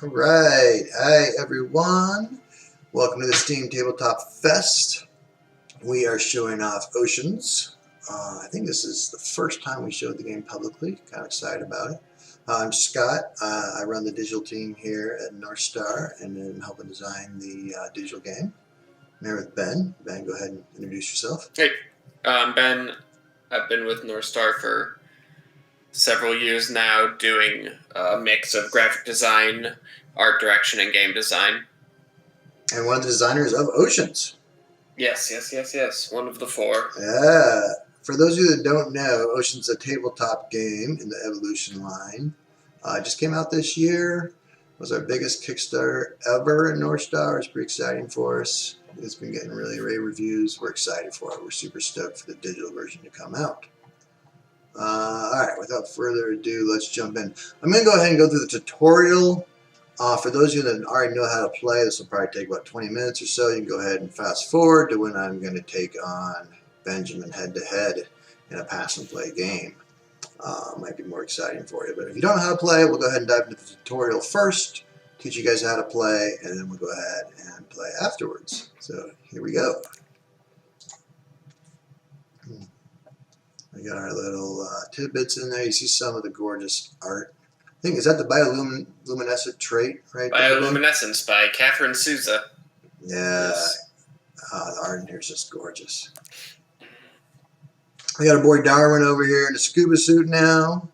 Alright, hi everyone. Welcome to the Steam Tabletop Fest. We are showing off Oceans. I think this is the first time we showed the game publicly. Kind of excited about it. I'm Scott. I run the digital team here at North Star and I'm helping design the digital game. I'm here with Ben. Ben, go ahead and introduce yourself. Hey, I'm Ben. I've been with North Star for several years now, doing a mix of graphic design, art direction, and game design. And one of the designers of Oceans. Yes. One of the four. Yeah. For those of you that don't know, Ocean's a tabletop game in the Evolution line. It just came out this year. It was our biggest Kickstarter ever in North Star. It's pretty exciting for us. It's been getting really rave reviews. We're excited for it. We're super stoked for the digital version to come out. Alright, without further ado, let's jump in. I'm going to go ahead and go through the tutorial. For those of you that already know how to play, this will probably take about 20 minutes or so. You can go ahead and fast forward to when I'm going to take on Benjamin head-to-head in a pass-and-play game. Might be more exciting for you. But if you don't know how to play, we'll go ahead and dive into the tutorial first, teach you guys how to play, and then we'll go ahead and play afterwards. So here we go. We got our little tidbits in there. You see some of the gorgeous art. I think, is that the bioluminescent trait right there? Bioluminescence by Catherine Souza. Yeah. Yes. The art in here is just gorgeous. We got our boy Darwin over here in a scuba suit now.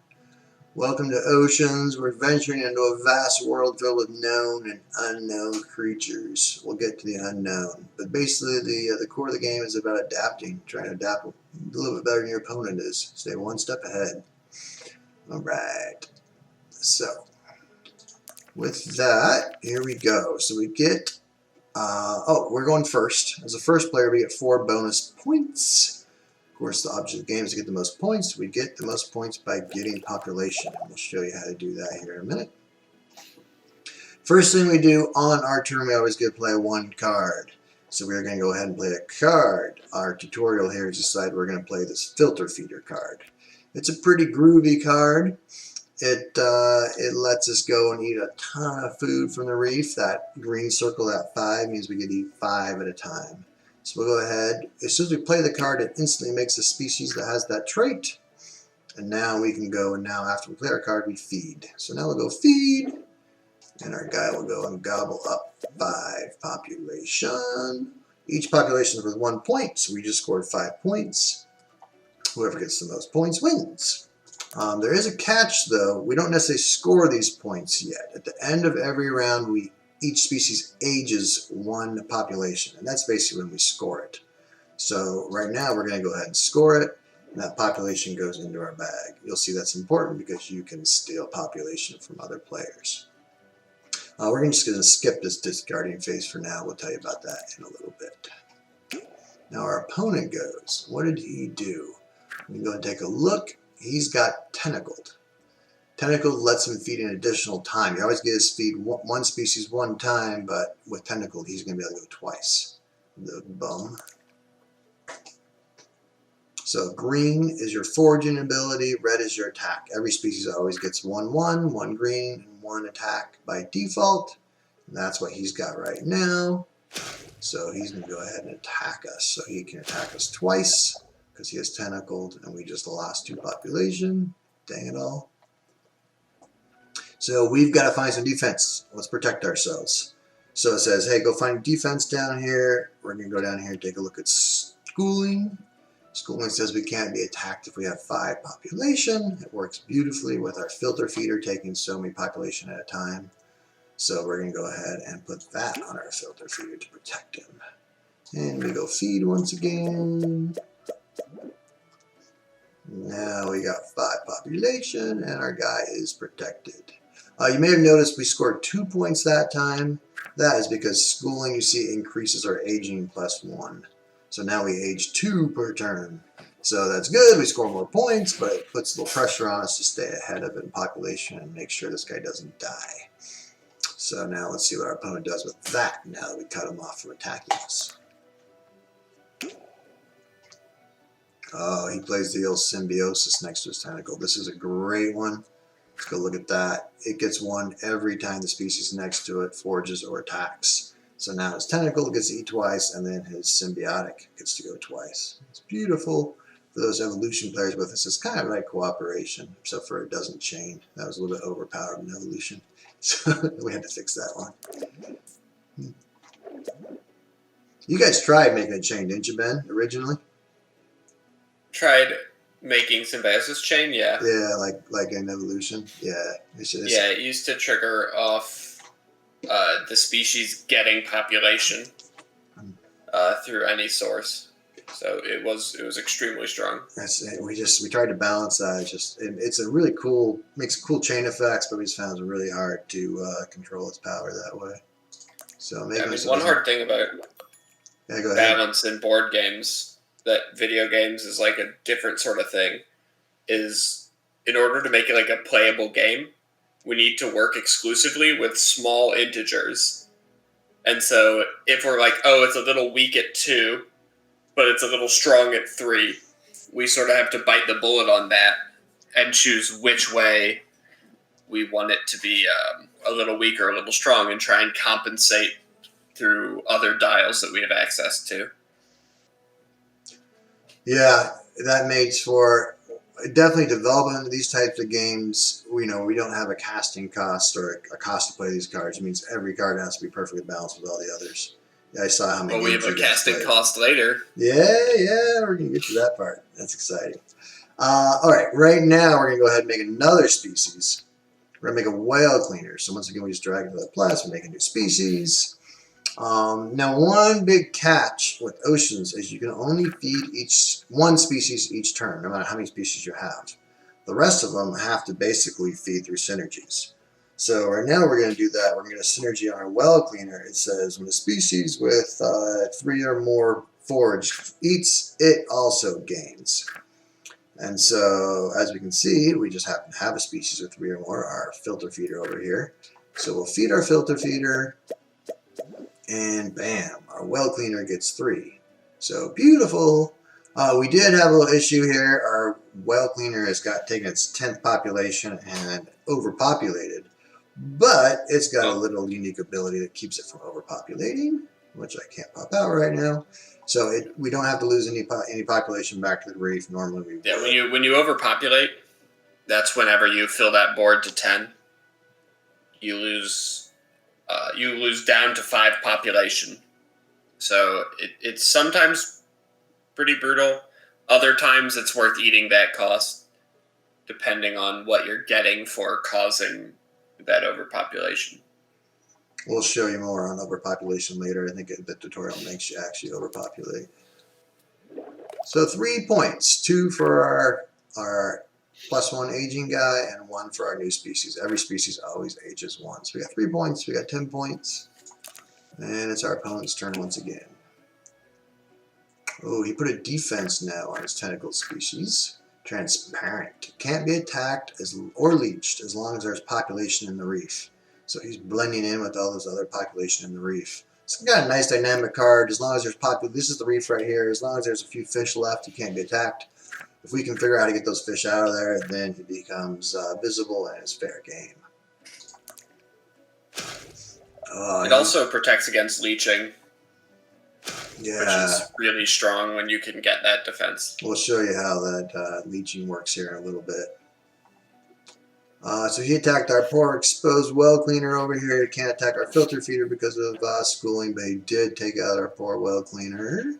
Welcome to Oceans. We're venturing into a vast world filled with known and unknown creatures. We'll get to the unknown. But basically, the core of the game is about adapting, trying to adapt a little bit better than your opponent is. Stay one step ahead. All right. So, with that, here we go. So we get, we're going first. As a first player, we get 4 bonus points. Of course, the object of the game is to get the most points. We get the most points by getting population. And we'll show you how to do that here in a minute. First thing we do on our turn, we always get to play 1 card. So we're going to go ahead and play a card. Our tutorial here is decided we're going to play this filter feeder card. It's a pretty groovy card. It lets us go and eat a ton of food from the reef. That green circle at 5 means we get to eat 5 at a time. So we'll go ahead. As soon as we play the card, it instantly makes a species that has that trait. And now we can go, and now after we play our card, we feed. So now we'll go feed, and our guy will go and gobble up 5 population. Each population is worth 1 point, so we just scored 5 points. Whoever gets the most points wins. There is a catch, though. We don't necessarily score these points yet. At the end of every round, each species ages 1 population, and that's basically when we score it. So right now, we're going to go ahead and score it, and that population goes into our bag. You'll see that's important because you can steal population from other players. We're just going to skip this discarding phase for now. We'll tell you about that in a little bit. Now our opponent goes. What did he do? We can go and take a look. He's got Tentacled. Tentacled lets him feed an additional time. You always get his feed one species 1 time, but with Tentacled, he's going to be able to go twice. The bum. So green is your foraging ability, red is your attack. Every species always gets 1/1, 1 green, and 1 attack by default. And that's what he's got right now. So he's going to go ahead and attack us. So he can attack us twice because he is Tentacled, and we just lost 2 population. Dang it all. So we've got to find some defense. Let's protect ourselves. So it says, hey, go find defense down here. We're going to go down here and take a look at schooling. Schooling says we can't be attacked if we have 5 population. It works beautifully with our filter feeder taking so many population at a time. So we're going to go ahead and put that on our filter feeder to protect him. And we go feed once again. Now we got 5 population and our guy is protected. You may have noticed we scored 2 points that time. That is because schooling, you see, increases our aging +1. So now we age 2 per turn. So that's good. We score more points, but it puts a little pressure on us to stay ahead of it in population and make sure this guy doesn't die. So now let's see what our opponent does with that now that we cut him off from attacking us. Oh, he plays the old symbiosis next to his tentacle. This is a great one. Let's go look at that. It gets 1 every time the species next to it forges or attacks. So now his tentacle gets to eat twice, and then his symbiotic gets to go twice. It's beautiful. For those evolution players with us, it's kind of like cooperation, except for it doesn't chain. That was a little bit overpowered in evolution. So we had to fix that one. You guys tried making a chain, didn't you, Ben, originally? Tried making symbiosis chain, yeah. Yeah, like in evolution. Yeah. Yeah, it used to trigger off the species getting population through any source. So it was extremely strong. That's it. We tried to balance that. It's a really cool, makes cool chain effects, but we just found it really hard to control its power that way. So maybe one hard thing about go ahead. balance in board games, that video games is like a different sort of thing, is in order to make it like a playable game, we need to work exclusively with small integers. And so if we're like, oh, it's a little weak at 2, but it's a little strong at 3, we sort of have to bite the bullet on that and choose which way we want it to be a little weak or a little strong, and try and compensate through other dials that we have access to. Yeah, that makes for definitely development of these types of games. We don't have a casting cost or a cost to play these cards. It means every card has to be perfectly balanced with all the others. Yeah, I saw how many. Well, we have a casting cost later. Yeah, we're gonna get to that part. That's exciting. All right, right now we're gonna go ahead and make another species. We're gonna make a whale cleaner. So once again, we just drag it to the plus. We make a new species. Now, one big catch with oceans is you can only feed one species each turn, no matter how many species you have. The rest of them have to basically feed through synergies. So right now we're going to do that. We're going to get a synergy on our well cleaner. It says when a species with 3 or more forage eats, it also gains. And so as we can see, we just happen to have a species with 3 or more, our filter feeder over here. So we'll feed our filter feeder. And bam, our well cleaner gets 3. So beautiful. We did have a little issue here. Our well cleaner has taken its 10th population and overpopulated. But it's got a little unique ability that keeps it from overpopulating, which I can't pop out right now. So we don't have to lose any population back to the reef. Normally we would. Yeah, when you overpopulate, that's whenever you fill that board to 10, you lose down to 5 population. So it's sometimes pretty brutal. Other times it's worth eating that cost, depending on what you're getting for causing that overpopulation. We'll show you more on overpopulation later. I think the tutorial makes you actually overpopulate. So 3 points, 2 for our +1 aging guy and 1 for our new species. Every species always ages 1. So we got 3 points, we got 10 points. And it's our opponent's turn once again. Oh, he put a defense now on his tentacle species. Transparent. Can't be attacked or leeched as long as there's population in the reef. So he's blending in with all those other population in the reef. It's got a nice dynamic card. As long as there's population, this is the reef right here. As long as there's a few fish left, he can't be attacked. If we can figure out how to get those fish out of there, then he becomes visible and it's fair game. It also protects against leeching. Yeah. Which is really strong when you can get that defense. We'll show you how that leeching works here in a little bit. So he attacked our poor exposed well cleaner over here. He can't attack our filter feeder because of schooling, but he did take out our poor well cleaner.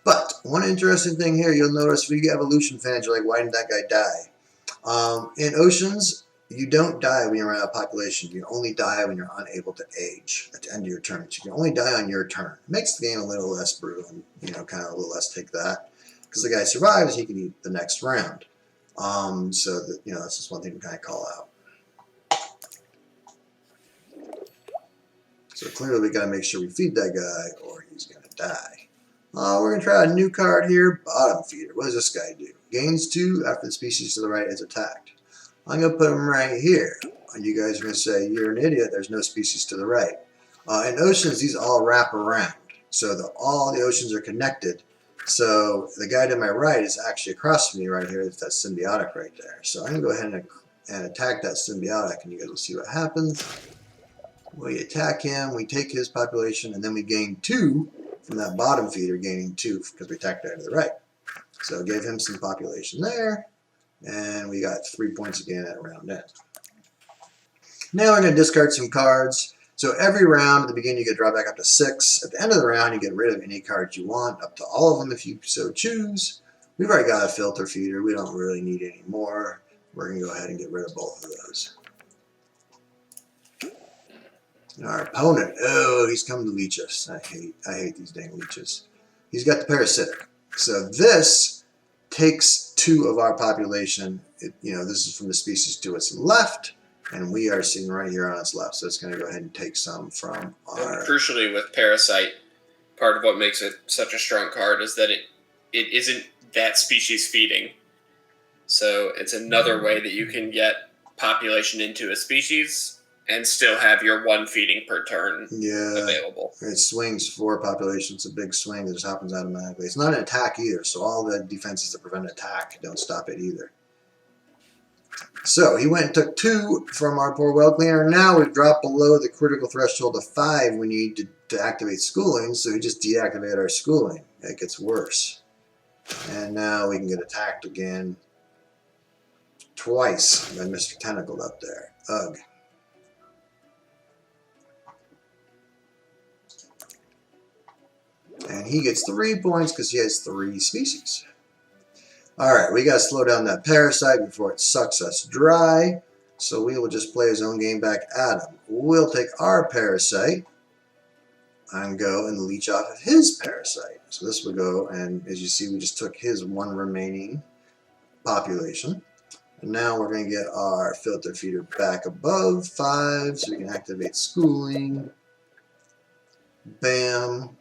But one interesting thing here, you'll notice if you get evolution fans, you're like, why didn't that guy die? In oceans, you don't die when you're out of population. You only die when you're unable to age at the end of your turn. So you can only die on your turn. It makes the game a little less brutal and, kind of a little less take that. Because the guy survives, he can eat the next round. So that, that's just one thing to kind of call out. So clearly we got to make sure we feed that guy or he's going to die. We're going to try a new card here, bottom feeder. What does this guy do? Gains 2 after the species to the right is attacked. I'm going to put him right here. And you guys are going to say, you're an idiot, there's no species to the right. In oceans, these all wrap around. So all the oceans are connected. So the guy to my right is actually across from me right here. That's that symbiotic right there. So I'm going to go ahead and and attack that symbiotic, and you guys will see what happens. We attack him, we take his population, and then we gain 2 from that bottom feeder, gaining 2 because we attacked out to the right. So gave him some population there, and we got 3 points again at round end. Now we're going to discard some cards. So every round at the beginning you get drawback up to 6. At the end of the round you get rid of any cards you want, up to all of them if you so choose. We've already got a filter feeder. We don't really need any more. We're going to go ahead and get rid of both of those. Our opponent, oh, he's come to leech us. I hate these dang leeches. He's got the parasitic. So this takes 2 of our population. This is from the species to its left, and we are sitting right here on its left. So it's going to go ahead and take some from our... And crucially with Parasite, part of what makes it such a strong card is that it isn't that species feeding. So it's another way that you can get population into a species and still have your 1 feeding per turn available. It swings 4 population. It's a big swing that just happens automatically. It's not an attack either, so all the defenses that prevent attack don't stop it either. So he went and took 2 from our poor well cleaner. Now we've dropped below the critical threshold of 5 we need to activate schooling, so he just deactivated our schooling. It gets worse. And now we can get attacked again twice by Mr. Tentacled up there. Ugh. And he gets 3 points because he has 3 species. Alright, we got to slow down that parasite before it sucks us dry. So we will just play his own game back at him. We'll take our parasite and go and leech off of his parasite. So this will go, and as you see, we just took his 1 remaining population. And now we're going to get our filter feeder back above 5 so we can activate schooling. Bam.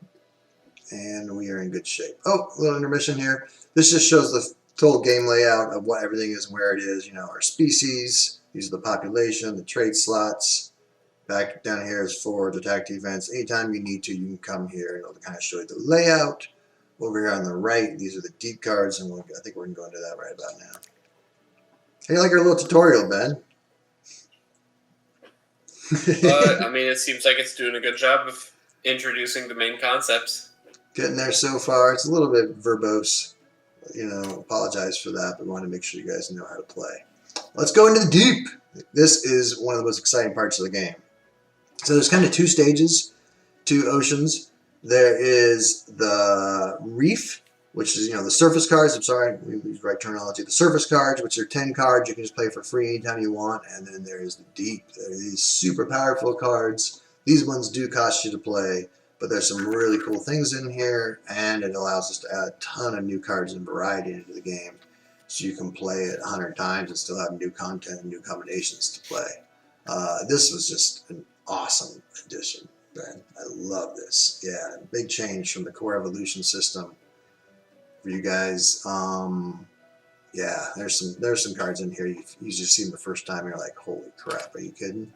And we are in good shape. Oh, a little intermission here. This just shows the total game layout of what everything is and where it is. Our species. These are the population, the trade slots. Back down here is forward, attack, defense. Anytime you need to, you can come here and it'll kind of show you the layout. Over here on the right, these are the deep cards, and I think we're going to go into that right about now. How do you like our little tutorial, Ben? I mean, it seems like it's doing a good job of introducing the main concepts. Getting there so far. It's a little bit verbose. Apologize for that, but we want to make sure you guys know how to play. Let's go into the deep. This is one of the most exciting parts of the game. So there's kind of 2 stages, 2 oceans. There is the reef, which is, the surface cards. I'm sorry, we use the right terminology. The surface cards, which are 10 cards. You can just play for free anytime you want. And then there is the deep. There are these super powerful cards. These ones do cost you to play. But there's some really cool things in here, and it allows us to add a ton of new cards and variety into the game. So you can play it 100 times and still have new content and new combinations to play. This was just an awesome addition, Ben. I love this. Yeah, big change from the core evolution system for you guys. Yeah, there's some cards in here you just see them the first time, and you're like, holy crap, are you kidding?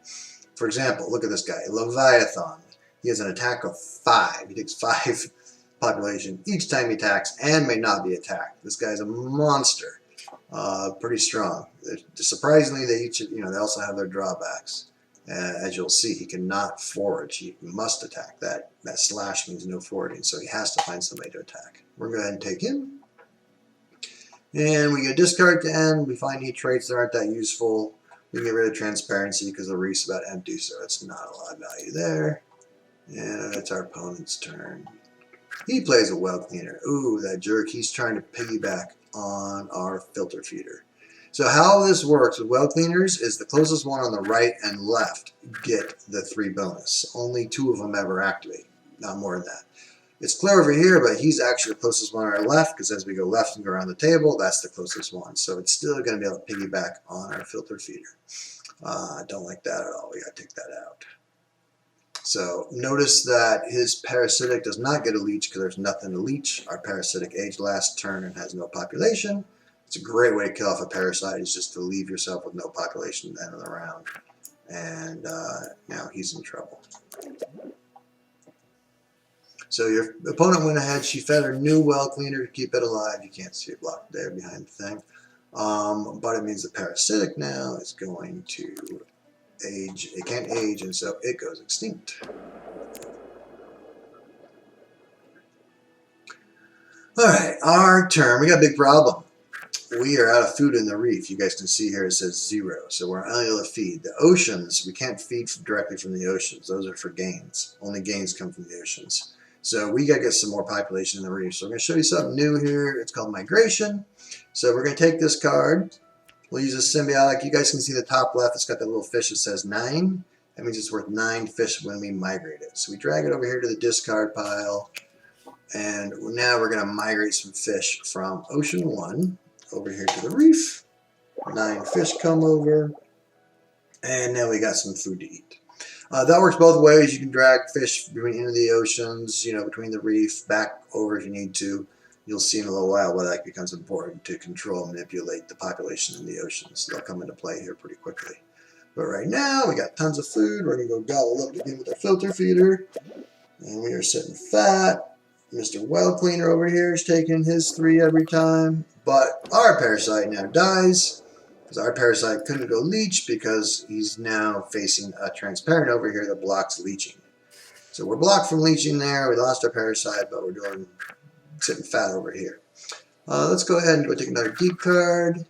For example, look at this guy, Leviathan. He has an attack of 5. He takes 5 population each time he attacks and may not be attacked. This guy's a monster. Pretty strong. Surprisingly, they also have their drawbacks. As you'll see, he cannot forage. He must attack. That slash means no forwarding, so he has to find somebody to attack. We're going to go ahead and take him. And we get discard to end. We find any traits that aren't that useful. We can get rid of transparency because the reef's about empty, so it's not a lot of value there. And it's our opponent's turn. He plays a well cleaner. Ooh, that jerk. He's trying to piggyback on our filter feeder. So how this works with well cleaners is the closest one on the right and left get the 3 bonus. Only 2 of them ever activate. Not more than that. It's clear over here, but he's actually the closest one on our left, because as we go left and go around the table, that's the closest one. So it's still going to be able to piggyback on our filter feeder. I don't like that at all. We got to take that out. So notice that his parasitic does not get a leech because there's nothing to leech. Our parasitic aged last turn and has no population. It's a great way to kill off a parasite, is just to leave yourself with no population at the end of the round. And now he's in trouble. So your opponent went ahead. She fed her new well cleaner to keep it alive. You can't see it blocked there behind the thing. But it means the parasitic now is going to age. It can't age, and so it goes extinct. Alright, our turn. We got a big problem. We are out of food in the reef. You guys can see here it says 0, so we're unable to feed. The oceans, we can't feed directly from the oceans. Those are for gains. Only gains come from the oceans. So we got to get some more population in the reef. So I'm going to show you something new here. It's called migration. So we're going to take this card. We'll use a symbiotic. You guys can see the top left. It's got that little fish that says 9. That means it's worth 9 fish when we migrate it. So we drag it over here to the discard pile. And now we're going to migrate some fish from Ocean 1 over here to the reef. 9 fish come over. And now we got some food to eat. That works both ways. You can drag fish into the oceans, between the reef, back over if you need to. You'll see in a little while why that becomes important to control and manipulate the population in the oceans. They'll come into play here pretty quickly. But right now, we got tons of food. We're going to go gobble up again with our filter feeder. And we are sitting fat. Mr. Well Cleaner over here is taking his 3 every time. But our parasite now dies. Because our parasite couldn't go leech because he's now facing a transparent over here that blocks leeching. So we're blocked from leeching there. We lost our parasite, but we're sitting fat over here. Let's go ahead and go take another deep card.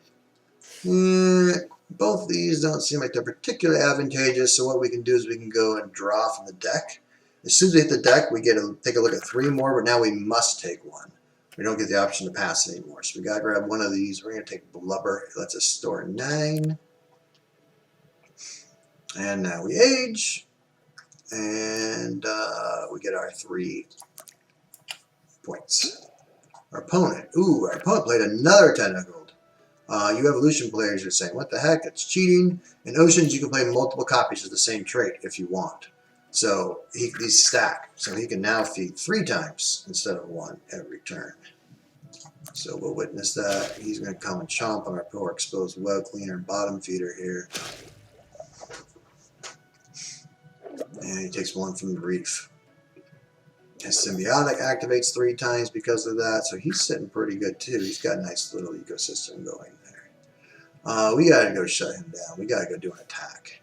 Both of these don't seem like they're particularly advantageous, so what we can do is we can go and draw from the deck. As soon as we hit the deck, we get to take a look at 3 more, but now we must take 1. We don't get the option to pass anymore, so we got to grab one of these. We're going to take Blubber. It lets us store 9. And now we age, and we get our 3 points. Our opponent played another tentacled. You evolution players are saying, what the heck, it's cheating. In Oceans, you can play multiple copies of the same trait if you want. So these stack, so he can now feed 3 times instead of 1 every turn. So we'll witness that. He's going to come and chomp on our poor exposed well cleaner bottom feeder here. And he takes 1 from the reef. His symbiotic activates 3 times because of that, so he's sitting pretty good too. He's got a nice little ecosystem going there. We got to go shut him down. We got to go do an attack.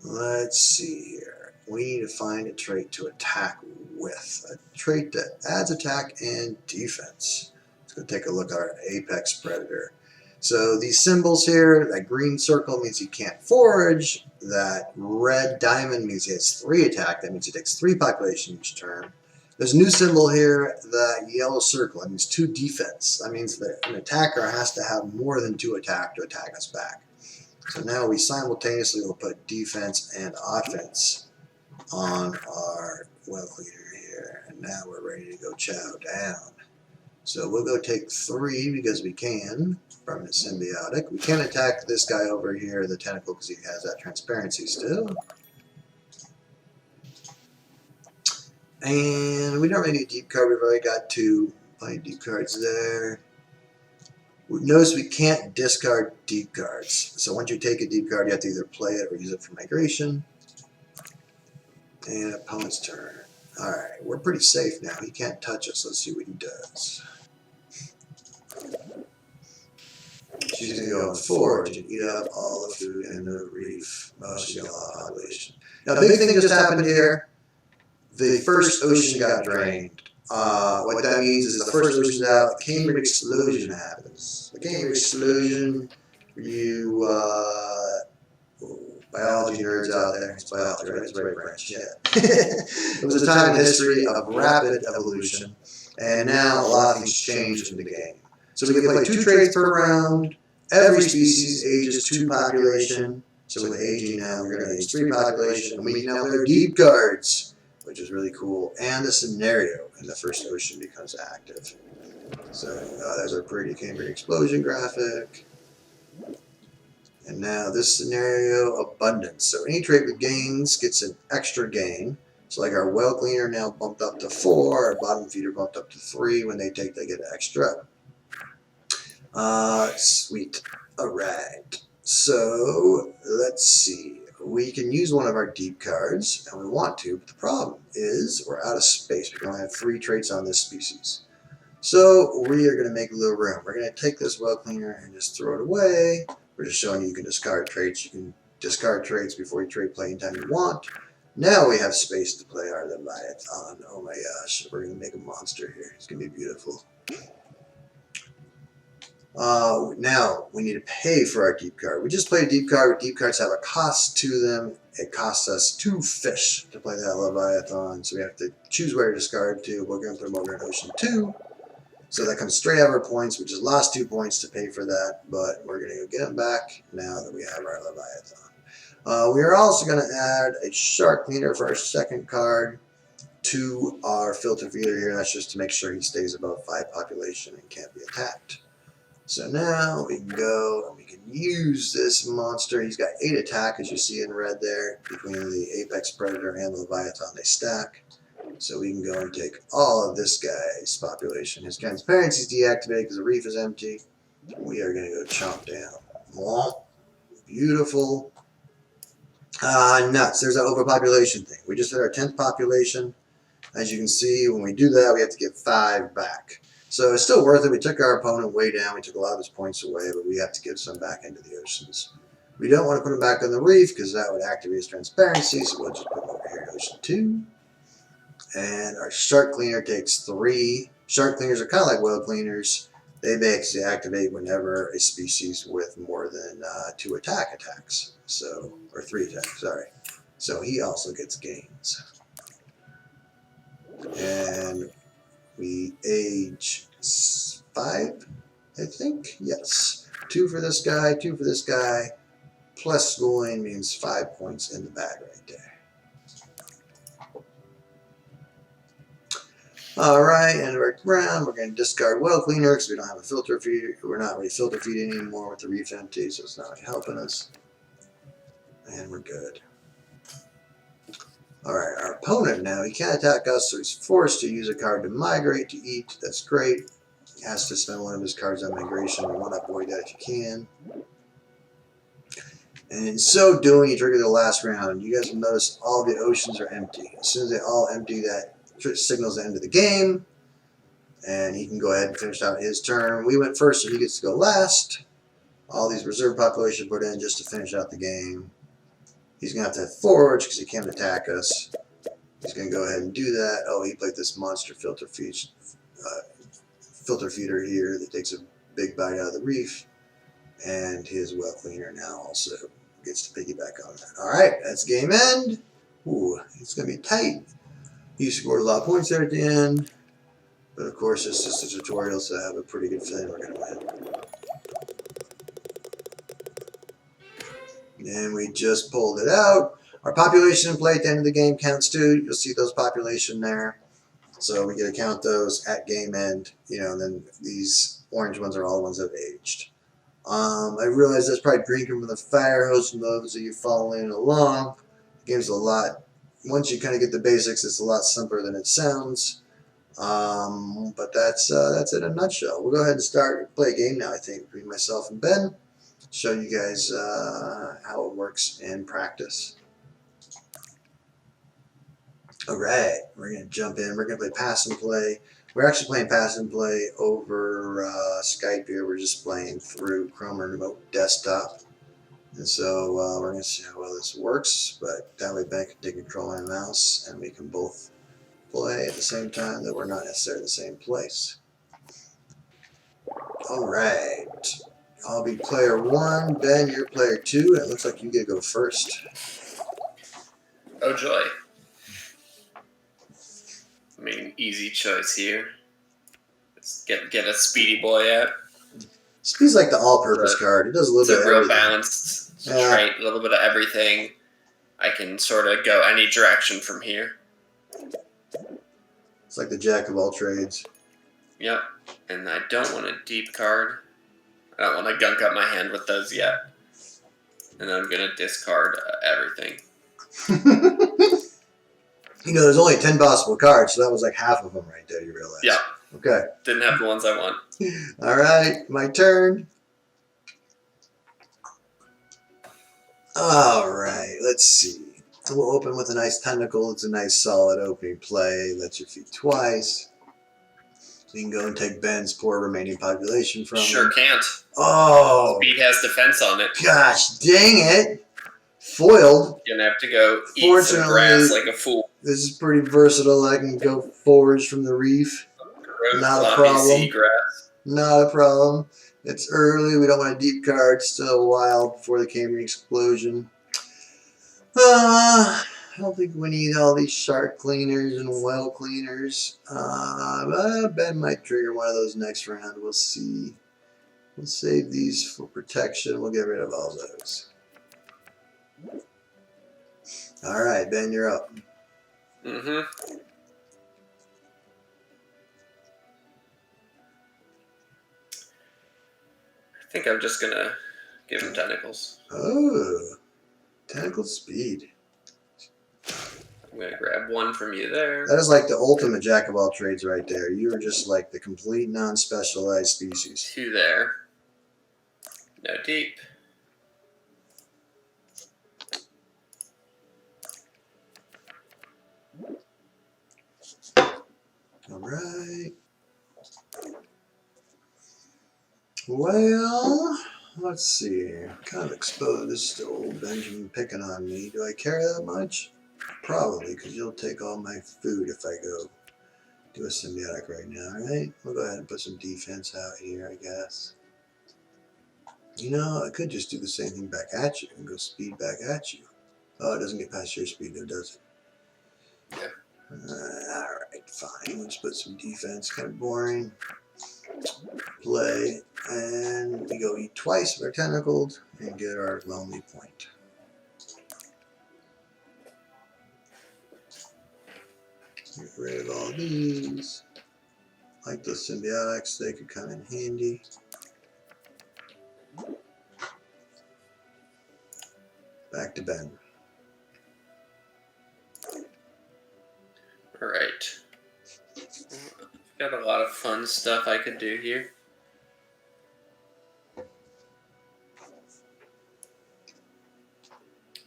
Let's see here. We need to find a trait to attack with. A trait that adds attack and defense. Let's go take a look at our apex predator. So these symbols here, that green circle means he can't forage. That red diamond means he has 3 attack. That means he takes 3 population each turn. There's a new symbol here, that yellow circle. That means 2 defense. That means that an attacker has to have more than 2 attack to attack us back. So now we simultaneously will put defense and offense on our well cleaner here. And now we're ready to go chow down. So we'll go take 3 because we can. Permanent symbiotic. We can't attack this guy over here, the tentacle, because he has that transparency still. And we don't really need a deep card. We've already got 2 plenty of deep cards there. Notice we can't discard deep cards. So once you take a deep card, you have to either play it or use it for migration. And opponent's turn. Alright, we're pretty safe now. He can't touch us. Let's see what he does. She's going to go on forage and eat up all the food in the reef. Oh, she got a lot of population. Now, the big thing just happened here. The first ocean got drained. What that means is the first ocean's out, the Cambrian explosion happens. The Cambrian explosion, you biology nerds out there, it's biology, right? It's very French, yeah. It was a time in history of rapid evolution, and now a lot of things changed in the game. So we can play 2 traits per round. Every species ages 2 population. So with aging now, we're going to age 3 population, and we can now play deep cards, which is really cool. And the scenario in the first ocean becomes active. So there's our pretty Cambrian explosion graphic. And now this scenario, abundance. So any trait with gains gets an extra gain. So like our well cleaner now bumped up to 4, our bottom feeder bumped up to 3. When they take, they get extra. Sweet. Alright. So let's see. We can use one of our deep cards, and we want to, but the problem is we're out of space. We can only have 3 traits on this species. So we are going to make a little room. We're going to take this well cleaner and just throw it away. We're just showing you can discard traits. You can discard traits before you trade play anytime you want. Now we have space to play our Leviathan. Oh my gosh, we're going to make a monster here. It's going to be beautiful. Now we need to pay for our deep card. We just played a deep card. Deep cards have a cost to them. It costs us 2 fish to play that Leviathan, so we have to choose where to discard to. We're going to put them over in Ocean 2. So that comes straight out of our points. We just lost 2 points to pay for that, but we're going to go get them back now that we have our Leviathan. We are also going to add a shark cleaner for our second card to our filter feeder here. That's just to make sure he stays above 5 population and can't be attacked. So now we can go and we can use this monster. He's got 8 attack, as you see in red there. Between the Apex Predator and the Leviathan, they stack. So we can go and take all of this guy's population. His transparency is deactivated because the reef is empty. We are going to go chomp down. Beautiful. Nuts. There's that overpopulation thing. We just hit our 10th population. As you can see, when we do that, we have to get 5 back. So it's still worth it. We took our opponent way down. We took a lot of his points away, but we have to give some back into the oceans. We don't want to put him back on the reef because that would activate his transparency, so we'll just put him over here in Ocean 2. And our shark cleaner takes 3. Shark cleaners are kind of like whale cleaners. They basically activate whenever a species with more than 2 attacks. So, or 3 attacks, sorry. So he also gets gains. And we age 5, I think. Yes. 2 for this guy, 2 for this guy. Plus schooling means 5 points in the bag right there. Alright, end of our round. We're going to discard well cleaner because we don't have a filter feeder. We're not really filter feeding anymore with the reef empty, so it's not really helping us. And we're good. Alright, our opponent now, he can't attack us, so he's forced to use a card to migrate to eat. That's great. He has to spend one of his cards on migration. You want to avoid that if you can. And in so doing, you trigger the last round. You guys will notice all the oceans are empty. As soon as they all empty, that signals the end of the game. And he can go ahead and finish out his turn. We went first, so he gets to go last. All these reserve population put in just to finish out the game. He's going to have forage because he can't attack us. He's going to go ahead and do that. Oh, he played this monster filter feeder here that takes a big bite out of the reef. And his well cleaner now also gets to piggyback on that. Alright, that's game end. Ooh, it's going to be tight. He scored a lot of points there at the end. But of course, it's just a tutorial, so I have a pretty good feeling we're going to win. And we just pulled it out. Our population in play at the end of the game counts too. You'll see those population there. So we get to count those at game end. And then these orange ones are all the ones that have aged. I realize that's probably drinking from the fire hose from those of you following along. The game's a lot, once you kind of get the basics, it's a lot simpler than it sounds. But that's it in a nutshell. We'll go ahead and play a game now, I think, between myself and Ben. Show you guys how it works in practice. Alright, we're going to jump in. We're going to play Pass and Play. We're actually playing Pass and Play over Skype here. We're just playing through Chrome Remote Desktop. And so we're going to see how well this works. But that way Ben can take control of my mouse and we can both play at the same time, that we're not necessarily in the same place. Alright. I'll be player 1. Ben, you're player 2. It looks like you get to go first. Oh joy. I mean, easy choice here. Let's get a speedy boy out. Speed's like the all-purpose card. It does a little bit of everything. It's a real balanced trait, a little bit of everything. I can sort of go any direction from here. It's like the jack of all trades. Yep. And I don't want a deep card. I don't want to gunk up my hand with those yet. And then I'm going to discard everything. There's only 10 possible cards, so that was like half of them right there, you realize. Yeah. Okay. Didn't have the ones I want. Alright, my turn. Alright, let's see. We'll open with a nice tentacle. It's a nice solid opening play. Let your feet twice. So you can go and take Ben's poor remaining population from Sure him. can't. Oh, Speed has defense on it. gosh dang it. Foiled. You're gonna have to go eat some grass like a fool. This is pretty versatile. I can go forage from the reef. Not a problem. Seagrass. Not a problem. It's early. We don't want a deep card. Still a while before the Cambrian explosion. I don't think we need all these shark cleaners and well cleaners. But Ben might trigger one of those next round. We'll see. We'll save these for protection. We'll get rid of all those. All right, Ben, you're up. Mm-hmm. I think I'm just gonna give him tentacles. Oh, tentacle speed. I'm gonna grab one from you there. That is like the ultimate jack of all trades right there. You are just like the complete non-specialized species. 2 there. No deep. All right. Well, let's see. Kind of exposed to old Benjamin picking on me. Do I care that much? Probably, because you'll take all my food if I go do a symbiotic right now, right? We'll go ahead and put some defense out here, I guess. You know, I could just do the same thing back at you and go speed back at you. Oh, it doesn't get past your speed though, does it? Yeah. Alright, fine. Let's put some defense. Kind of boring. Play. And we go eat twice if we're tentacled and get our lonely point. Get rid of all these. Like the symbiotics, they could come in handy. Back to Ben. Alright. Got a lot of fun stuff I could do here.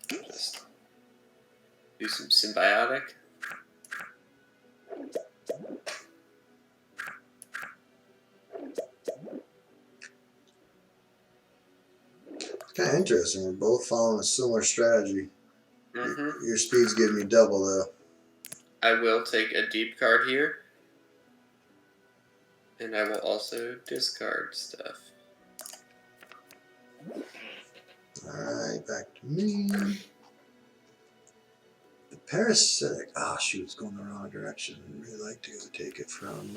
Just do some symbiotic. It's kind of interesting. We're both following a similar strategy. Mm-hmm. Your speed's giving you double though. I will take a deep card here. And I will also discard stuff. Alright, back to me. The parasitic. Ah, shoot, it's going the wrong direction. I'd really like to go take it from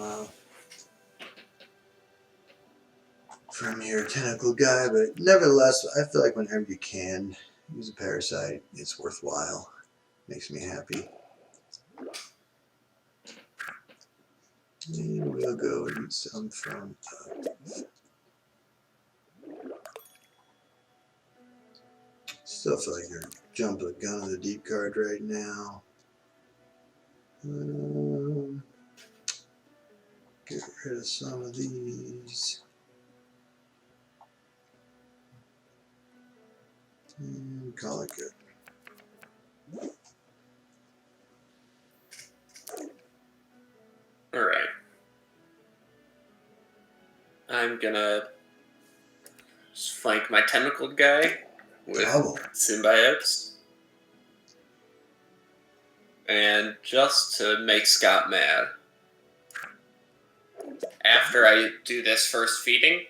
your tentacle guy, but nevertheless, I feel like whenever you can use a parasite, it's worthwhile. Makes me happy. And we'll go and eat some from still feel like you're jumping the gun on the deep card right now. Get rid of some of these. And call it good. Alright. I'm gonna flank my tentacled guy with symbiotes. And just to make Scott mad, after I do this first feeding,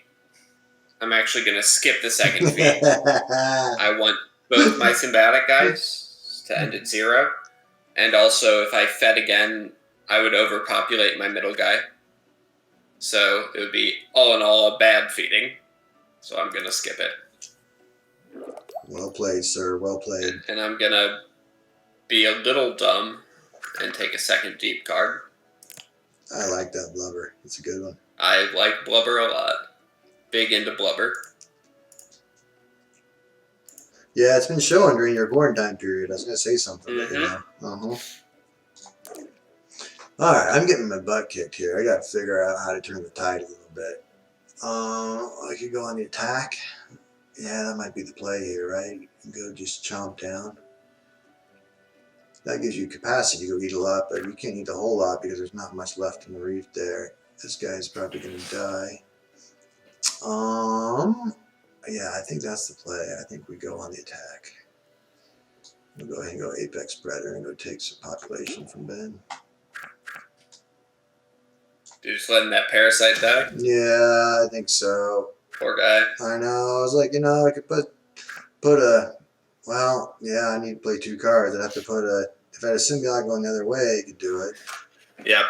I'm actually going to skip the second feed. I want both my symbiotic guys to end at 0. And also, if I fed again, I would overpopulate my middle guy. So it would be, all in all, a bad feeding. So I'm going to skip it. Well played, sir. Well played. And I'm going to be a little dumb and take a second deep card. I like that blubber. It's a good one. I like blubber a lot. Big into blubber. Yeah, it's been showing during your quarantine period. I was going to say something, but you know. Alright, I'm getting my butt kicked here. I got to figure out how to turn the tide a little bit. I could go on the attack. Yeah, that might be the play here, right? You can go just chomp down. That gives you capacity to go eat a lot, but you can't eat a whole lot because there's not much left in the reef there. This guy's probably gonna die. Yeah, I think that's the play. I think we go on the attack. We'll go ahead and go Apex Predator and go take some population from Ben. You're just letting that parasite die? Yeah, I think so. Poor guy. I know. I was like, I could put a. Well, yeah, I need to play 2 cards. I'd have to put a. If I had a symbiote going the other way, I could do it. Yep.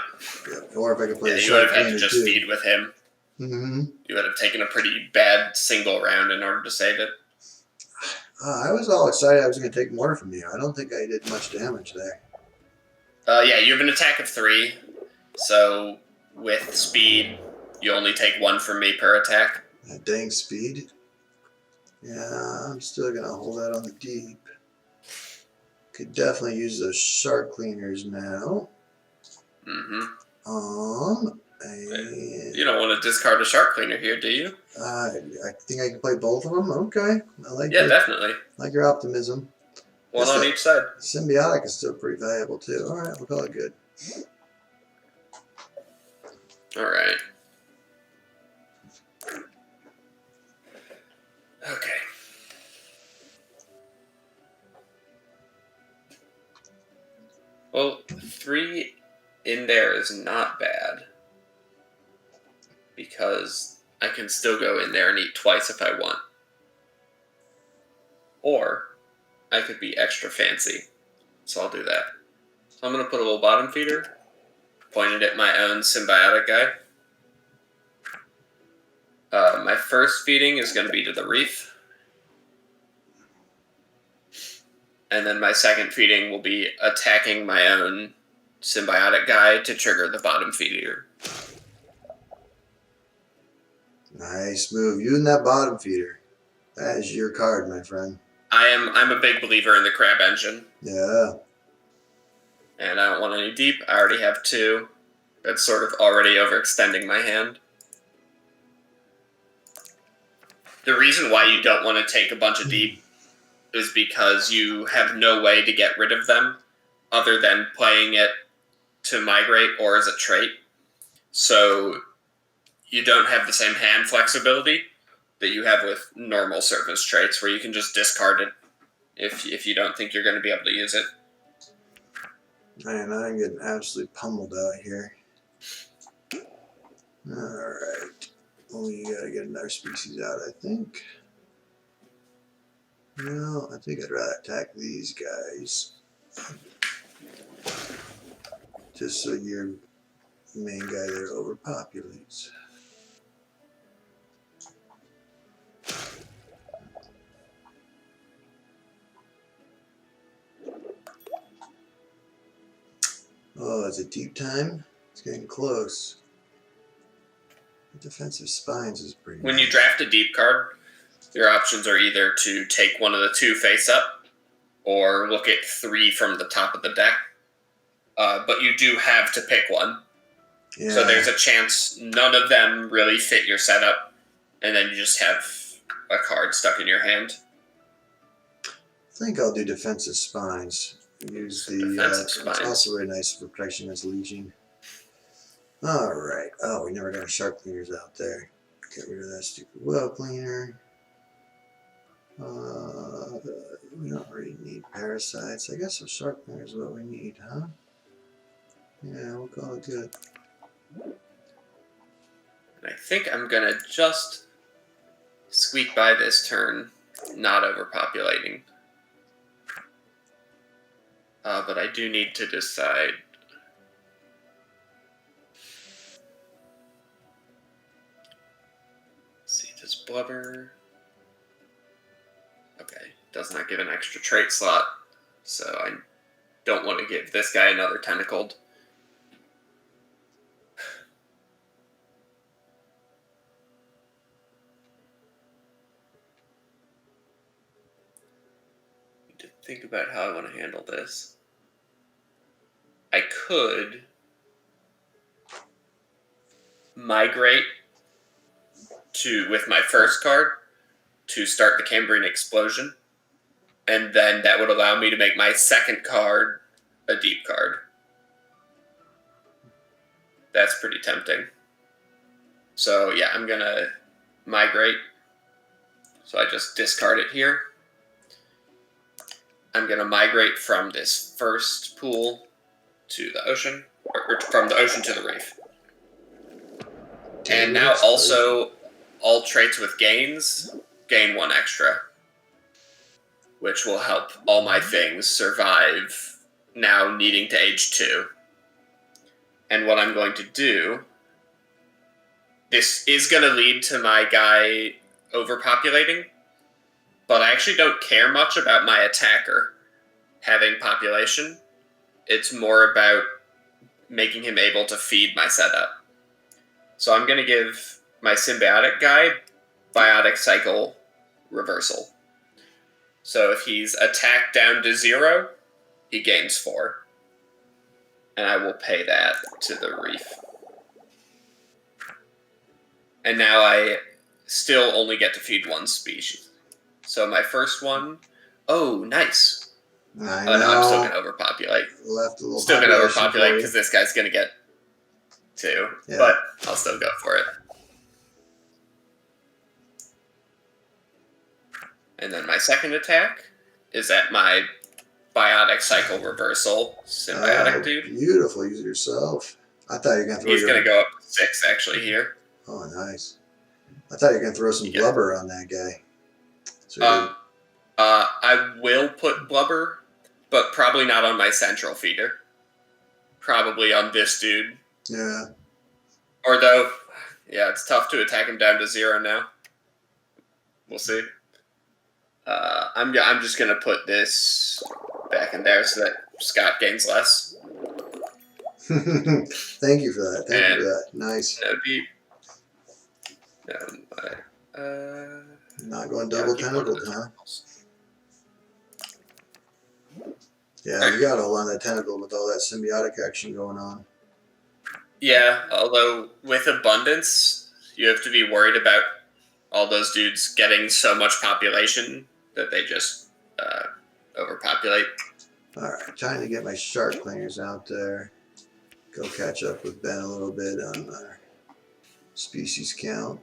Or if I could play a you would shark have had to just too. feed with him. Mm-hmm. You would have taken a pretty bad single round in order to save it. I was all excited I was going to take more from you. I don't think I did much damage there. Yeah, you have an attack of 3. So with speed, you only take 1 from me per attack. That dang speed. Yeah, I'm still going to hold that on the deep. Could definitely use those shark cleaners now. Mm-hmm. And you don't want to discard a shark cleaner here, do you? I think I can play both of them. Okay, I like. Yeah, definitely. I like your optimism. One on each side. Symbiotic is still pretty valuable too. All right, we'll call it good. All right. Okay. Well, 3 in there is not bad. Because I can still go in there and eat twice if I want. Or I could be extra fancy. So I'll do that. So I'm going to put a little bottom feeder. Pointed at my own symbiotic guy. My first feeding is going to be to the reef. And then my second feeding will be attacking my own symbiotic guy to trigger the bottom feeder. Nice move. You and that bottom feeder. That is your card, my friend. I'm a big believer in the crab engine. Yeah. And I don't want any deep. I already have 2. That's sort of already overextending my hand. The reason why you don't want to take a bunch of deep is because you have no way to get rid of them other than playing it to migrate or as a trait. So you don't have the same hand flexibility that you have with normal surface traits where you can just discard it if you don't think you're going to be able to use it. Man, I'm getting absolutely pummeled out here. Alright. Well, you gotta get another species out, I think. No, I think I'd rather attack these guys. Just so your main guy there overpopulates. Oh, is it deep time? It's getting close. The defensive spines is pretty When nice. you draft a deep card, your options are either to take one of the 2 face up or look at 3 from the top of the deck. But you do have to pick one. Yeah. So there's a chance none of them really fit your setup, and then you just have a card stuck in your hand. I think I'll do defensive spines. Use the defensive spines. It's also very nice for protection against leeching. Alright. Oh, we never got our shark cleaners out there. Get rid of that stupid well cleaner. We don't really need parasites. I guess a shark cleaner is what we need, huh? Yeah, we'll call it good. And I think I'm going to just squeak by this turn, not overpopulating. But I do need to decide. Let's see, does Blubber... Okay, does not give an extra trait slot, so I don't want to give this guy another tentacled. Need to think about how I want to handle this. I could migrate with my first card to start the Cambrian Explosion, and then that would allow me to make my second card a deep card. That's pretty tempting. So yeah, I'm gonna migrate. So I just discard it here. I'm gonna migrate from this first pool to the ocean, or from the ocean to the reef. And now also, all traits with gains gain 1 extra, which will help all my things survive now needing to age 2. And what I'm going to do, this is going to lead to my guy overpopulating, but I actually don't care much about my attacker having population. It's more about making him able to feed my setup. So I'm going to give my symbiotic guy biotic cycle reversal. So if he's attacked down to 0, he gains 4. And I will pay that to the reef. And now I still only get to feed 1 species. So my first one, oh, nice. I know. No, I'm still going to overpopulate. Left a little still going to overpopulate because this guy's going to get 2. Yeah. But I'll still go for it. And then my second attack is at my biotic cycle reversal symbiotic dude. Beautiful. Use it yourself. I thought you were going to throw He's going to go up 6 actually here. Oh, nice. I thought you were going to throw some blubber on that guy. So I will put blubber, but probably not on my central feeder. Probably on this dude. Yeah. Or though, yeah, it's tough to attack him down to 0 now. We'll see. I'm just going to put this back in there so that Scott gains less. Thank you for that. Thank you for that. Nice. No deep. Not going double tentacled, huh? Yeah, you got to hold on that tentacle with all that symbiotic action going on. Yeah, although with abundance, you have to be worried about all those dudes getting so much population that they just overpopulate. Alright, trying to get my shark clingers out there. Go catch up with Ben a little bit on our species count.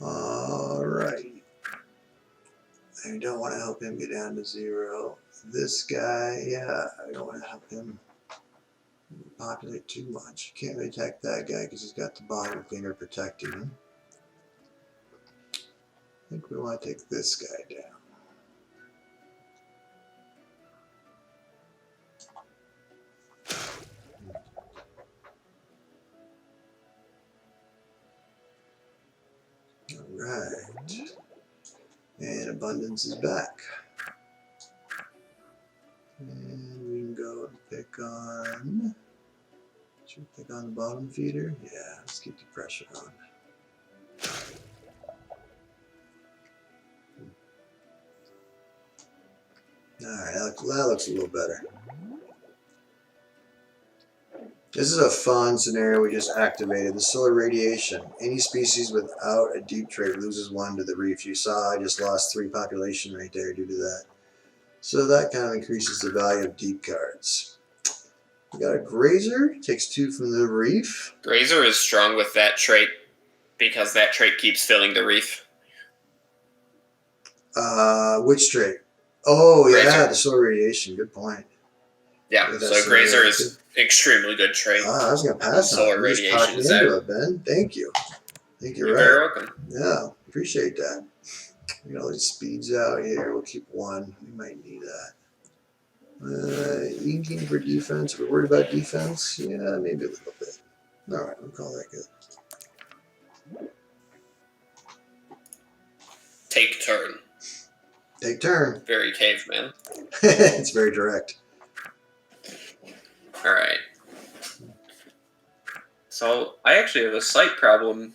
Alright. I don't want to help him get down to 0. This guy, yeah, I don't want to help him populate too much. Can't really attack that guy because he's got the bottom clinger protecting him. I think we want to take this guy down. Alright. And abundance is back. And we can go and pick on... Should we pick on the bottom feeder? Yeah, let's keep the pressure on. Alright, that looks a little better. This is a fun scenario we just activated. The solar radiation. Any species without a deep trait loses 1 to the reef. You saw I just lost 3 population right there due to that. So that kind of increases the value of deep cards. We got a grazer. Takes 2 from the reef. Grazer is strong with that trait because that trait keeps filling the reef. Which trait? Oh, Grazer. yeah, the solar radiation. Good point. Yeah, so Grazer is extremely good trait. I was going to pass on solar radiation is out. Ben. Thank you. I think you're right. Very welcome. Yeah, appreciate that. We got all these speeds out here. We'll keep 1. We might need that. Inking for defense. We're worried about defense? Yeah, maybe a little bit. Alright, we'll call that good. Take turn. Take turn. Very caveman. It's very direct. Alright. So, I actually have a slight problem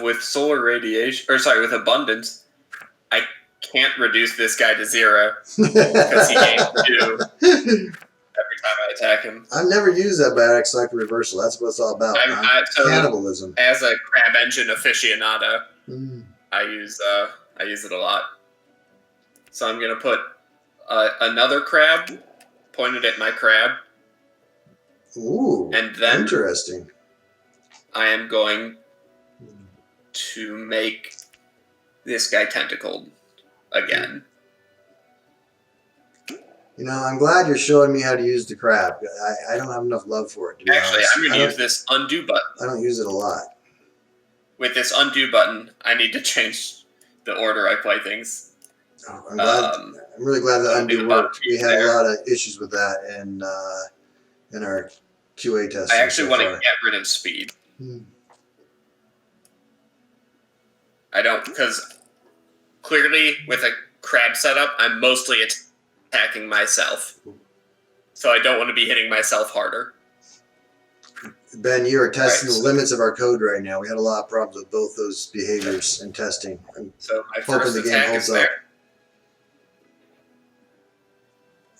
with solar radiation, with abundance. I can't reduce this guy to 0 because he gains 2 every time I attack him. I've never used that biotic cycle reversal. That's what it's all about. So cannibalism. As a crab engine aficionado, I use it a lot. So I'm going to put another crab pointed at my crab. Ooh, and then interesting. I am going to make this guy tentacled again. You know, I'm glad you're showing me how to use the crab. I don't have enough love for it, to be Actually, honest. I'm going to use this undo button. I don't use it a lot. With this undo button, I need to change the order I play things. Oh, I'm really glad the undo worked. We had a lot of issues with that in our QA testing. I actually want to get rid of speed. I don't, because clearly with a crab setup, I'm mostly attacking myself. So I don't want to be hitting myself harder. Ben, you are testing the limits of our code right now. We had a lot of problems with both those behaviors in testing. So my first attack is there.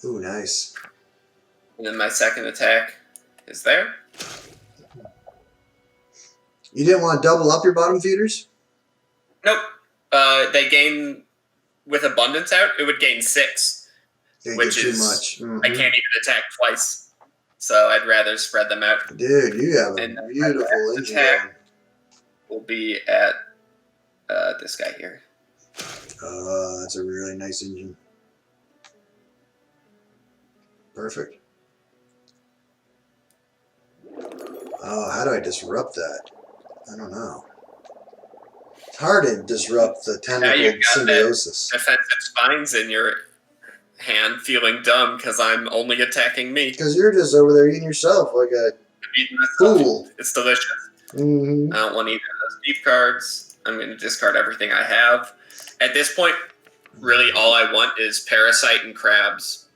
Ooh, nice. And then my second attack is there. You didn't want to double up your bottom feeders? Nope. They gain, with abundance out, it would gain 6. Which is too much. I can't even attack twice. So I'd rather spread them out. Dude, you have a beautiful engine going. Will be at this guy here. That's a really nice engine. Perfect. Oh, how do I disrupt that? I don't know. It's hard to disrupt the tentacle symbiosis. Defensive spines in your hand, feeling dumb because I'm only attacking me. Because you're just over there eating yourself like a fool. It's delicious. I don't want either of those deep cards. I'm going to discard everything I have. At this point, really all I want is Parasite and Crabs.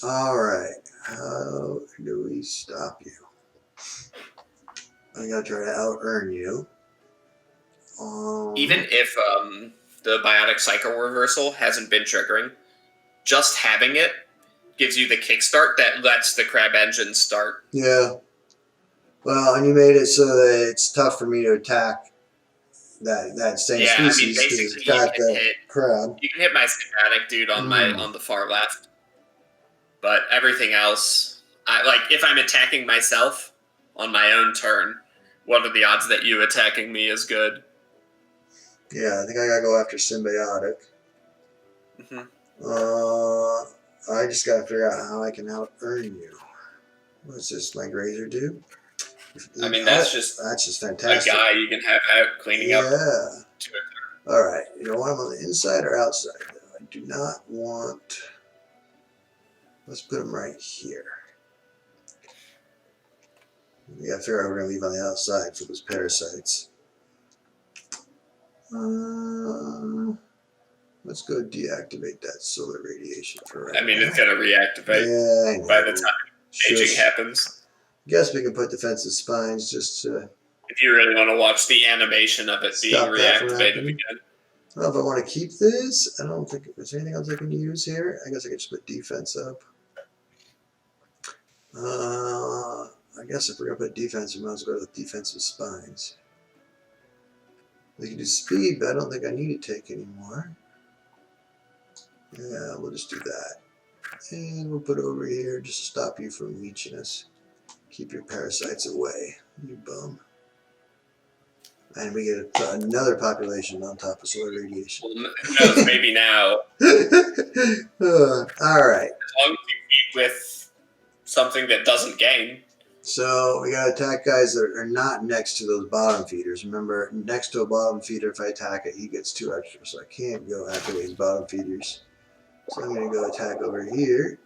Alright. How do we stop you? I gotta try to out-earn you. Even if the Biotic Cycle Reversal hasn't been triggering, just having it gives you the kickstart that lets the Crab engine start. Yeah. Well, and you made it so that it's tough for me to attack that same species. I mean, basically, crab. You can hit my schematic dude on on the far left, but everything else, if I'm attacking myself on my own turn, what are the odds that you attacking me is good? Yeah, I think I gotta go after Symbiotic. I just gotta figure out how I can out-earn you. What's this, my Grazer do? I mean, that's just fantastic. A guy you can have out cleaning up. Yeah. All right. You don't want him on the inside or outside, though. I do not want. Let's put him right here. We gotta figure out what we're gonna leave on the outside for those parasites. Let's go deactivate that solar radiation for right now. I mean, it's gonna reactivate by the time aging happens. Guess we can put defensive spines just to... If you really want to watch the animation of it being reactivated again. Well, if I want to keep this, I don't think... Is there anything else I can use here? I guess I could just put defense up. I guess if we're going to put defense, we might as well go with defensive spines. We can do speed, but I don't think I need to take anymore. Yeah, we'll just do that. And we'll put it over here just to stop you from leeching us. Keep your parasites away, you bum. And we get another population on top of solar radiation. Well, who knows, maybe now. All right. As long as you feed with something that doesn't gain. So we got to attack guys that are not next to those bottom feeders. Remember, next to a bottom feeder, if I attack it, he gets 2 extra. So I can't go after these bottom feeders. So I'm going to go attack over here.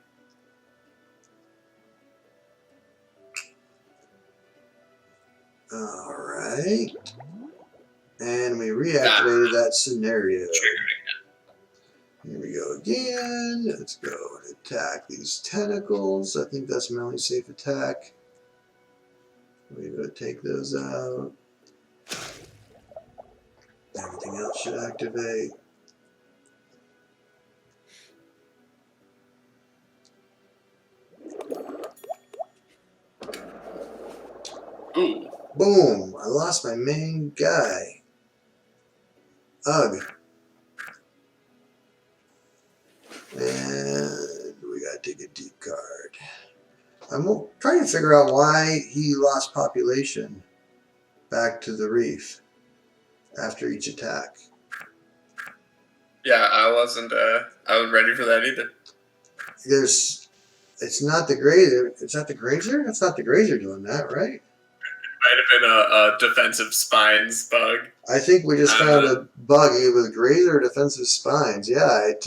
Alright. And we reactivated that scenario. Here we go again. Let's go and attack these tentacles. I think that's my only safe attack. We're going to take those out. Everything else should activate. Ooh. Boom! I lost my main guy. Ugh. And we gotta take a deep card. I'm trying to figure out why he lost population back to the reef after each attack. Yeah, I wasn't ready for that either. It's not the grazer. It's not the grazer? That's not the grazer doing that, right? Might have been a defensive spines bug. I think we just found a bug with grazer defensive spines. Yeah, it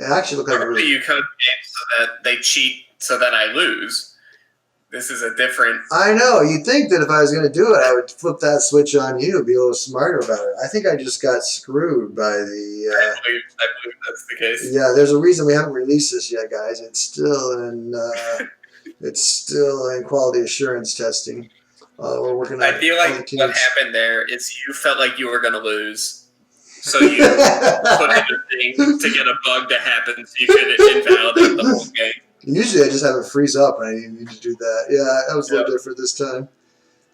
actually looked like normally you code games so that they cheat so that I lose. This is a different... I know. You'd think that if I was going to do it, I would flip that switch on you, be a little smarter about it. I think I just got screwed by the... I believe that's the case. Yeah, there's a reason we haven't released this yet, guys. It's still in quality assurance testing. We're working on. I feel like what happened there is you felt like you were going to lose, so you put in a thing to get a bug to happen so you could invalidate the whole game. Usually I just have it freeze up and I didn't need to do that. Yeah, that was a little different this time.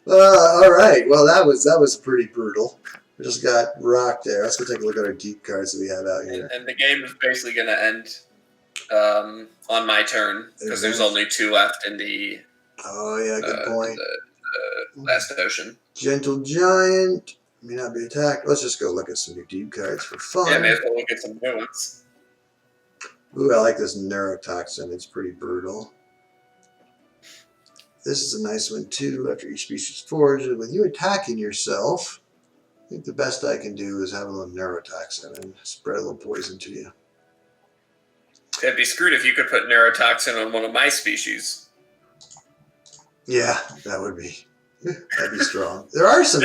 All right, well that was pretty brutal. We just got rocked there. Let's go take a look at our deep cards that we have out here. And the game is basically going to end on my turn because there's only 2 left in the. Oh yeah, good point. Last ocean. Gentle Giant may not be attacked. Let's just go look at some new deep cards for fun. Yeah, may as well look at some new ones. Ooh, I like this neurotoxin. It's pretty brutal. This is a nice one too. After each species forages, with you attacking yourself, I think the best I can do is have a little neurotoxin and spread a little poison to you. It'd be screwed if you could put neurotoxin on one of my species. Yeah, that would be. That'd be strong. There is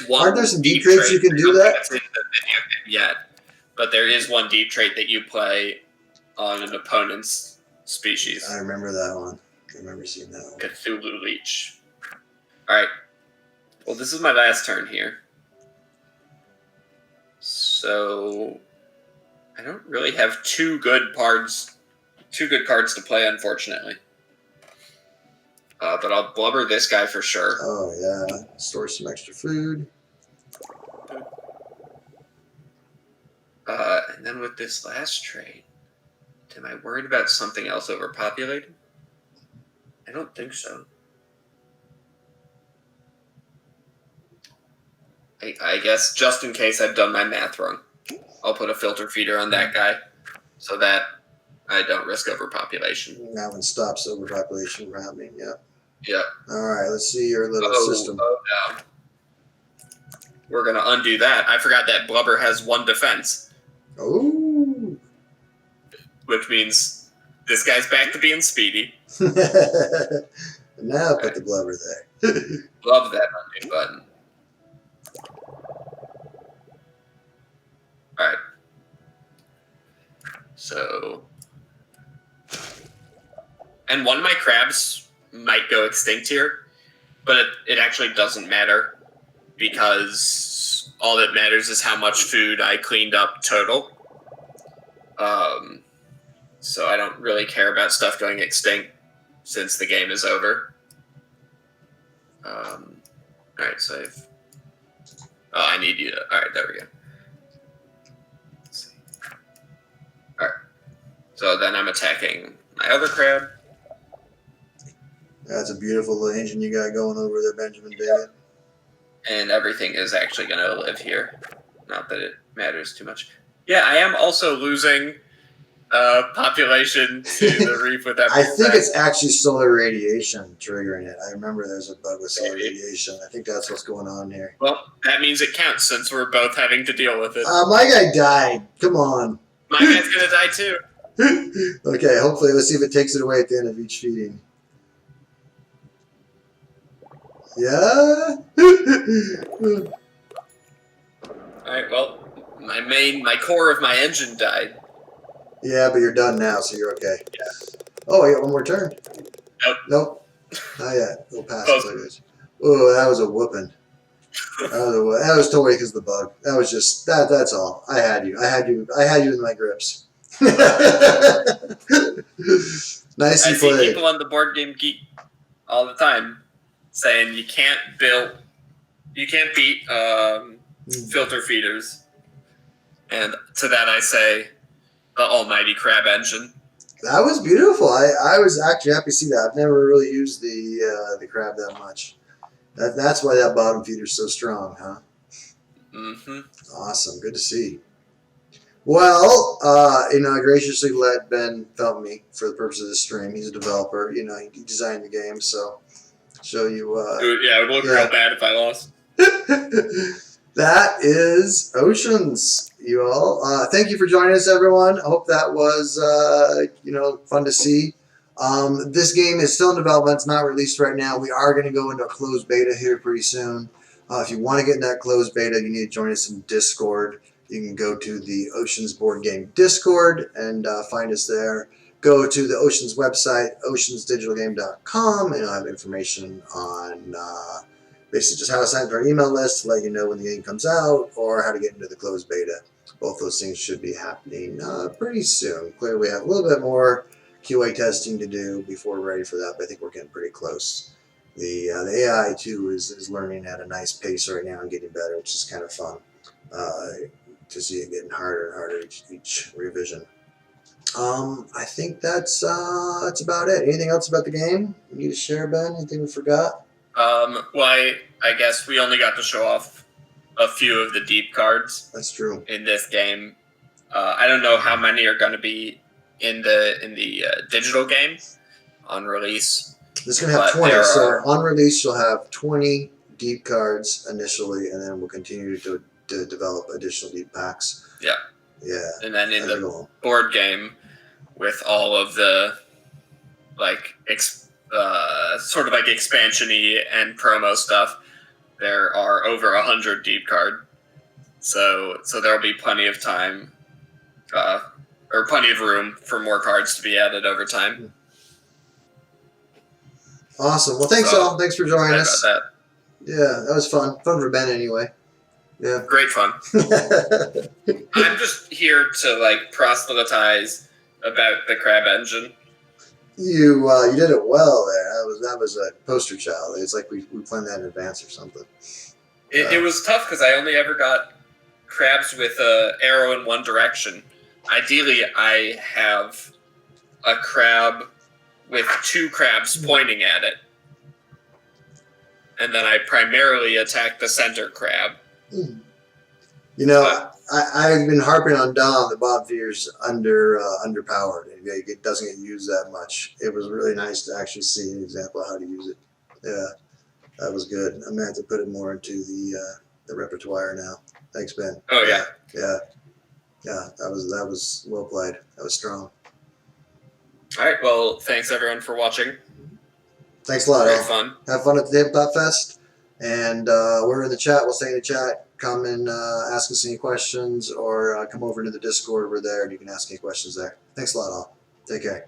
one. Aren't there some deep traits you can do that? In the video game yet, but there is one deep trait that you play on an opponent's species. I remember that one. I remember seeing that one. Cthulhu Leech. All right. Well, this is my last turn here, so I don't really have two good cards to play, unfortunately. But I'll blubber this guy for sure. Oh, yeah. Store some extra food. And then with this last trade, am I worried about something else overpopulated? I don't think so. I guess just in case I've done my math wrong, I'll put a filter feeder on that guy so that I don't risk overpopulation. That one stops overpopulation from happening, yeah. Yeah. All right, let's see your little system. Oh, no. We're going to undo that. I forgot that blubber has 1 defense. Oh. Which means this guy's back to being speedy. Now put the blubber there. Love that undo button. All right. So, and one of my crabs might go extinct here, but it actually doesn't matter because all that matters is how much food I cleaned up total. So I don't really care about stuff going extinct since the game is over. All right, so I need you to. All right, there we go. Let's see. All right, so then I'm attacking my other crab. That's a beautiful little engine you got going over there, Benjamin David. And everything is actually going to live here. Not that it matters too much. Yeah, I am also losing population to the reef with that. I think it's actually solar radiation triggering it. I remember there's a bug with solar radiation. I think that's what's going on here. Well, that means it counts since we're both having to deal with it. My guy died. Come on. My guy's going to die too. Okay, hopefully. Let's see if it takes it away at the end of each feeding. Yeah? Alright, well, my core of my engine died. Yeah, but you're done now, so you're okay. Yeah. Oh, I got one more turn. Nope. Not yet. We'll pass it. Oh, that was a whooping. That was totally because of the bug. That was just that's all. I had you in my grips. Nicely I see played. people on the Board Game Geek all the time saying you can't beat filter feeders. And to that I say, the almighty crab engine. That was beautiful. I was actually happy to see that. I've never really used the crab that much. That's why that bottom feeder's so strong, huh? Mm-hmm. Awesome. Good to see. Well, graciously let Ben help me for the purpose of this stream. He's a developer. He designed the game, so show you. It would look real bad if I lost. That is Oceans, you all. Thank you for joining us, everyone. I hope that was fun to see. This game is still in development. It's not released right now. We are going to go into a closed beta here pretty soon. If you want to get in that closed beta, you need to join us in Discord. You can go to the Oceans Board Game Discord and find us there. Go to the Oceans website, oceansdigitalgame.com, and I'll have information on basically just how to sign up for our email list to let you know when the game comes out or how to get into the closed beta. Both those things should be happening pretty soon. Clearly, we have a little bit more QA testing to do before we're ready for that, but I think we're getting pretty close. The AI, too, is learning at a nice pace right now and getting better, which is kind of fun to see it getting harder and harder each revision. I think that's about it. Anything else about the game you need to share, Ben? Anything we forgot? I guess we only got to show off a few of the deep cards. That's true. In this game, I don't know how many are going to be in the digital game on release. This is going to have 20. So on release, you'll have 20 deep cards initially, and then we'll continue to develop additional deep packs. Yeah. Yeah. And then in the board game, with all of the sort of like expansion-y and promo stuff, there are over 100 deep card. So there'll be plenty of time, or plenty of room for more cards to be added over time. Awesome. Well, thanks all. Thanks for joining us. About that. Yeah, that was fun. Fun for Ben anyway. Yeah. Great fun. I'm just here to proselytize about the crab engine. You did it well there. That was a poster child. It's like we planned that in advance or something. It was tough because I only ever got crabs with an arrow in one direction. Ideally, I have a crab with two crabs pointing at it. And then I primarily attack the center crab. I've been harping on Dom. The bottom feeder's underpowered. It doesn't get used that much. It was really nice to actually see an example of how to use it. Yeah, that was good. I'm going to have to put it more into the repertoire now. Thanks, Ben. Oh, yeah. Yeah. That was well played. That was strong. All right. Well, thanks, everyone, for watching. Thanks a lot. Great fun. Have fun at the Tabletop Fest. And we're in the chat. We'll stay in the chat. Come and ask us any questions or come over into the Discord. We're there and you can ask any questions there. Thanks a lot, all. Take care.